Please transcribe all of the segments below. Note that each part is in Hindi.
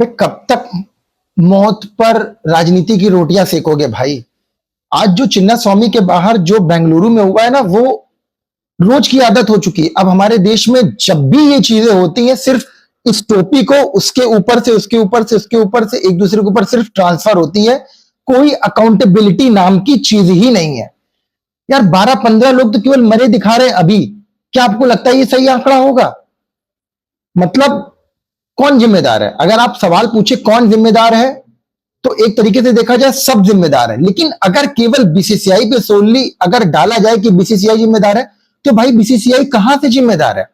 भाई कब तक मौत पर राजनीति की रोटियां सेकोगे भाई? आज जो चिन्ना स्वामी के बाहर जो बेंगलुरु में हुआ है ना, वो रोज की आदत हो चुकी है। अब हमारे देश में जब भी ये चीजें होती हैं, सिर्फ इस टोपी को उसके ऊपर से उसके ऊपर से उसके ऊपर से एक दूसरे के ऊपर सिर्फ ट्रांसफर होती है। कोई अकाउंटेबिलिटी नाम की चीज ही नहीं है यार। 12-15 लोग तो केवल मरे दिखा रहे हैं अभी। क्या आपको लगता है ये सही आंकड़ा होगा? मतलब कौन जिम्मेदार है? अगर आप सवाल पूछे कौन जिम्मेदार है, तो एक तरीके से देखा जाए सब जिम्मेदार है। लेकिन अगर केवल बीसीसीआई पे सोनली अगर डाला जाए कि बीसीसीआई जिम्मेदार है, तो भाई बीसीसीआई कहां से जिम्मेदार है?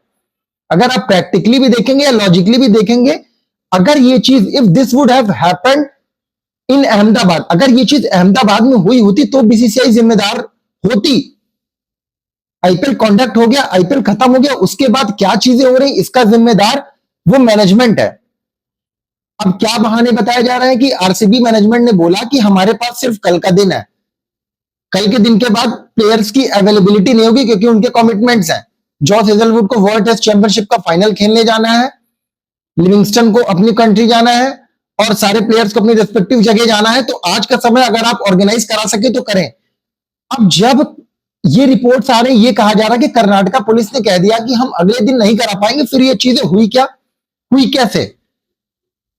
अगर आप प्रैक्टिकली भी देखेंगे या लॉजिकली भी देखेंगे, अगर ये चीज if this would have happened in Ahmedabad, अगर ये चीज अहमदाबाद में हुई होती तो बीसीसीआई जिम्मेदार होती। आईपीएल कॉन्डक्ट हो गया, आईपीएल खत्म हो गया, उसके बाद क्या चीजें हो रही इसका जिम्मेदार वो मैनेजमेंट है। अब क्या बहाने बताए जा रहे हैं कि आरसीबी मैनेजमेंट ने बोला कि हमारे पास सिर्फ कल का दिन है, कल के दिन के बाद प्लेयर्स की अवेलेबिलिटी नहीं होगी क्योंकि उनके कमिटमेंट्स हैं। जॉस हेजलवुड को वर्ल्ड टेस्ट चैंपियनशिप का फाइनल खेलने जाना है, लिविंगस्टन को अपनी कंट्री जाना है और सारे प्लेयर्स को अपनी रिस्पेक्टिव जगह जाना है। तो आज का समय अगर आप ऑर्गेनाइज करा सके तो करें। अब जब ये रिपोर्ट्स आ रही, ये कहा जा रहा है कि कर्नाटका पुलिस ने कह दिया कि हम अगले दिन नहीं करा पाएंगे, फिर ये चीजें हुई क्या, हुई कैसे?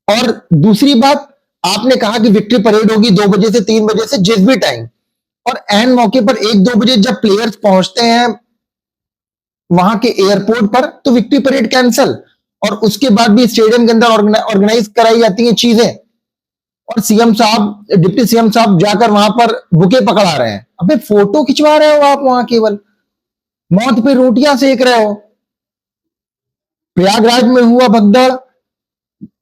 और दूसरी बात, आपने कहा कि विक्ट्री परेड होगी 2 बजे से 3 बजे से जिस भी टाइम, और एन मौके पर 1-2 बजे जब प्लेयर्स पहुंचते हैं वहां के एयरपोर्ट पर, तो विक्ट्री परेड कैंसिल, और उसके बाद भी स्टेडियम के अंदर ऑर्गेनाइज कराई जाती हैं चीजें, और सीएम साहब, डिप्टी सीएम साहब जाकर वहां पर बुके पकड़ा रहे हैं। अबे फोटो खिंचवा रहे हो आप वहां, केवल मौत पे रोटियां सेक रहे हो। प्रयागराज में हुआ भगदड़,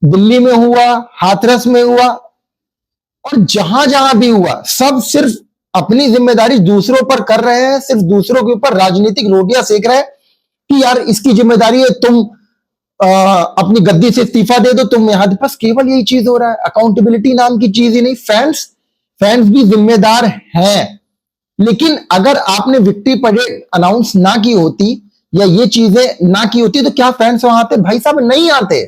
दिल्ली में हुआ, हाथरस में हुआ, और जहां जहां भी हुआ सब सिर्फ अपनी जिम्मेदारी दूसरों पर कर रहे हैं, सिर्फ दूसरों के ऊपर राजनीतिक रोटियां सेक रहे हैं कि यार इसकी जिम्मेदारी है, तुम अपनी गद्दी से इस्तीफा दे दो, तुम यहां। बस केवल यही चीज हो रहा है, अकाउंटेबिलिटी नाम की चीज ही नहीं। फैंस भी जिम्मेदार हैं, लेकिन अगर आपने विक्ट्री परेड अनाउंस ना की होती या ये चीजें ना की होती तो क्या फैंस वहां आते? भाई साहब नहीं आते।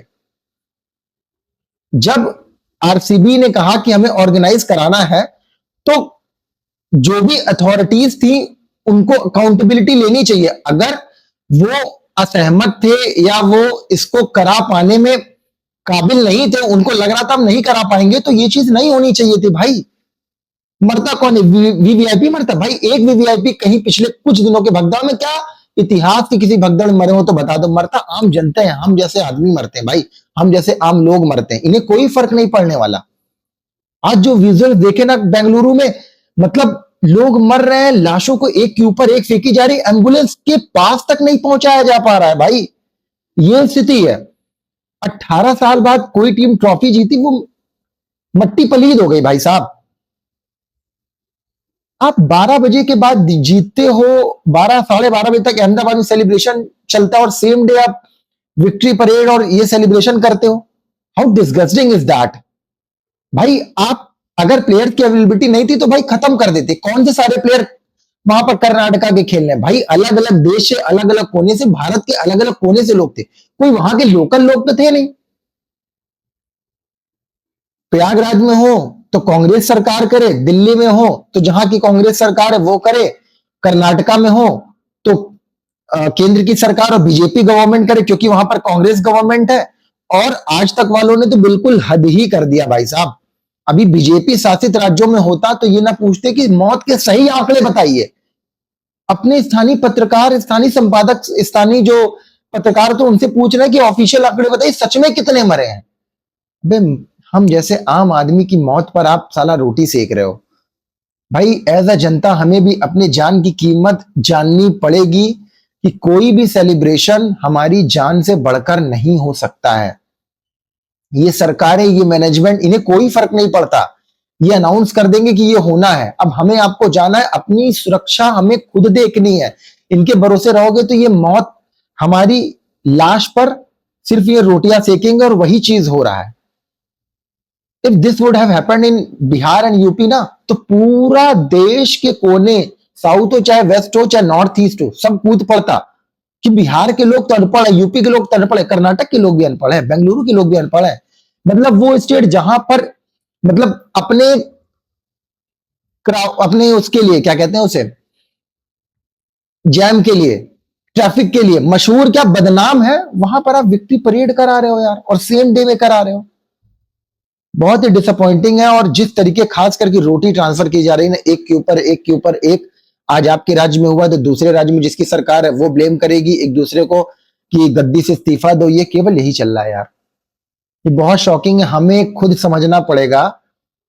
जब आरसीबी ने कहा कि हमें ऑर्गेनाइज कराना है, तो जो भी अथॉरिटीज थी उनको अकाउंटेबिलिटी लेनी चाहिए। अगर वो असहमत थे या वो इसको करा पाने में काबिल नहीं थे, उनको लग रहा था हम नहीं करा पाएंगे, तो ये चीज नहीं होनी चाहिए थी भाई। मरता कौन है? वीवीआईपी मरता भाई। एक वीवीआईपी कहीं पिछले कुछ दिनों के भगदड़ में, क्या इतिहास की किसी भगदड़ में मरे हो तो बता दो। मरता आम जनता है, हम जैसे आदमी मरते हैं भाई, हम जैसे आम लोग मरते हैं, इन्हें कोई फर्क नहीं पड़ने वाला। आज जो विजुअल देखे ना बेंगलुरु में, मतलब लोग मर रहे हैं, लाशों को एक के ऊपर एक फेंकी जा रही, एम्बुलेंस के पास तक नहीं पहुंचाया जा पा रहा है भाई। ये स्थिति है। 18 साल बाद कोई टीम ट्रॉफी जीती, वो मट्टी पलीद हो गई भाई साहब। आप 12 बजे के बाद जीतते हो, 12 साढ़े 12 बजे तक अहमदाबाद में सेलिब्रेशन चलता है और सेम डे आप विक्ट्री परेड और ये सेलिब्रेशन करते हो। हाउ डिस्गस्टिंग इज दैट भाई। आप अगर प्लेयर की अवेलेबिलिटी नहीं थी तो भाई खत्म कर देते। कौन से सारे प्लेयर वहां पर कर्नाटका के खेलने भाई? अलग अलग देश से, अलग अलग कोने से, भारत के अलग अलग कोने से लोग थे, कोई वहां के लोकल लोग तो थे नहीं। प्रयागराज में हो तो कांग्रेस सरकार करे, दिल्ली में हो तो जहां की कांग्रेस सरकार है वो करे, कर्नाटका में हो तो केंद्र की सरकार और बीजेपी गवर्नमेंट करे क्योंकि वहां पर कांग्रेस गवर्नमेंट है। और आज तक वालों ने तो बिल्कुल हद ही कर दिया भाई साहब। अभी बीजेपी शासित राज्यों में होता तो ये ना पूछते कि मौत के सही आंकड़े बताइए। अपने स्थानीय पत्रकार, स्थानीय संपादक, स्थानीय जो पत्रकार तो उनसे पूछ रहे हैं कि ऑफिशियल आंकड़े बताइए, सच में कितने मरे हैं। बे हम जैसे आम आदमी की मौत पर आप साला रोटी सेक रहे हो भाई। एज अ जनता हमें भी अपने जान की कीमत जाननी पड़ेगी कि कोई भी सेलिब्रेशन हमारी जान से बढ़कर नहीं हो सकता है। ये सरकारें, ये मैनेजमेंट, इन्हें कोई फर्क नहीं पड़ता। ये अनाउंस कर देंगे कि ये होना है। अब हमें आपको जाना है, अपनी सुरक्षा हमें खुद देखनी है। इनके भरोसे रहोगे तो ये मौत हमारी लाश पर सिर्फ ये रोटियां सेकेंगे और वही चीज हो रहा है। If this would have happened in Bihar and UP ना, तो पूरा देश के कोने, साउथ हो चाहे वेस्ट हो चाहे नॉर्थ ईस्ट हो, सब कूद पड़ता कि बिहार के लोग तो अनपढ़ है, यूपी के लोग तो अनपढ़ है, कर्नाटक के लोग भी अनपढ़ है, बेंगलुरु के लोग भी अनपढ़ है। मतलब वो स्टेट जहां पर मतलब अपने उसके लिए क्या कहते हैं उसे, जैम के लिए, ट्रैफिक के लिए मशहूर, क्या बदनाम है, वहां पर आप विक्ट्री परेड करा रहे हो यार, और सेम डे में करा रहे हो। बहुत ही डिसअपॉइंटिंग है। और जिस तरीके खास करके रोटी ट्रांसफर की जा रही है ना, एक के ऊपर एक के ऊपर एक, आज आपके राज्य में हुआ तो दूसरे राज्य में जिसकी सरकार है वो ब्लेम करेगी एक दूसरे को कि गद्दी से इस्तीफा दो, ये केवल यही चल रहा है यार। ये बहुत शॉकिंग है। हमें खुद समझना पड़ेगा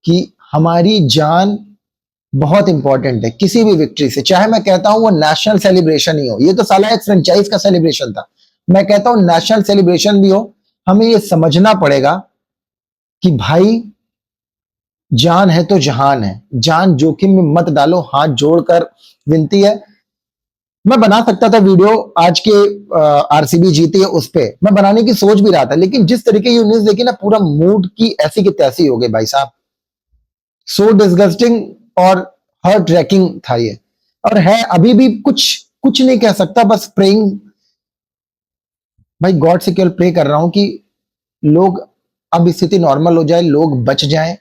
कि हमारी जान बहुत इंपॉर्टेंट है किसी भी विक्ट्री से। चाहे मैं कहता हूं वो नेशनल सेलिब्रेशन ही हो, ये तो साला एक फ्रेंचाइज का सेलिब्रेशन था, मैं कहता हूं नेशनल सेलिब्रेशन भी हो, हमें ये समझना पड़ेगा कि भाई जान है तो जहान है, जान जोखिम में मत डालो। हाथ जोड़कर विनती है। मैं बना सकता था वीडियो आज के आरसीबी जीती है उस पे, मैं बनाने की सोच भी रहा था, लेकिन जिस तरीके ये न्यूज देखी ना, पूरा मूड की ऐसी की तैसी हो गई भाई साहब। सो डिस्गस्टिंग और हर्ट ट्रैकिंग था ये, और है अभी भी। कुछ कुछ नहीं कह सकता, बस प्रेइंग भाई गॉड से केवल प्रे कर रहा हूं कि लोग अब स्थिति नॉर्मल हो जाए, लोग बच जाएं,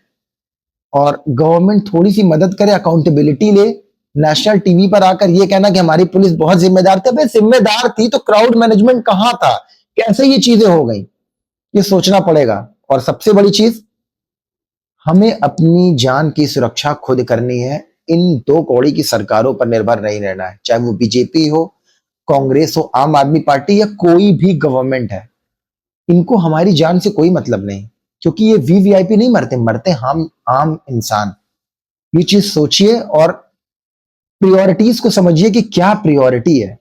और गवर्नमेंट थोड़ी सी मदद करे, अकाउंटेबिलिटी ले। नेशनल टीवी पर आकर ये कहना कि हमारी पुलिस बहुत जिम्मेदार थी, भाई जिम्मेदार थी तो क्राउड मैनेजमेंट कहां था, कैसे ये चीजें हो गई, ये सोचना पड़ेगा। और सबसे बड़ी चीज, हमें अपनी जान की सुरक्षा खुद करनी है। इन दो कौड़ी की सरकारों पर निर्भर नहीं रहना है, चाहे वो बीजेपी हो, कांग्रेस हो, आम आदमी पार्टी, या कोई भी गवर्नमेंट है। इनको हमारी जान से कोई मतलब नहीं, क्योंकि ये वीवीआईपी नहीं मरते, मरते हम आम इंसान। ये चीज सोचिए और प्रियोरिटीज को समझिए कि क्या प्रियोरिटी है।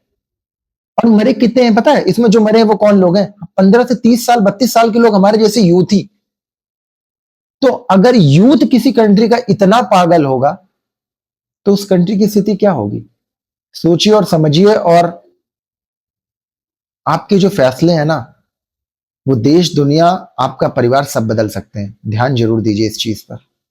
और मरे कितने हैं पता है इसमें, जो मरे हैं वो कौन लोग हैं? 15 से 30 साल 32 साल के लोग, हमारे जैसे यूथ ही। तो अगर यूथ किसी कंट्री का इतना पागल होगा तो उस कंट्री की स्थिति क्या होगी? सोचिए और समझिए। और आपके जो फैसले हैं ना, वो देश, दुनिया, आपका परिवार सब बदल सकते हैं। ध्यान जरूर दीजिए इस चीज पर।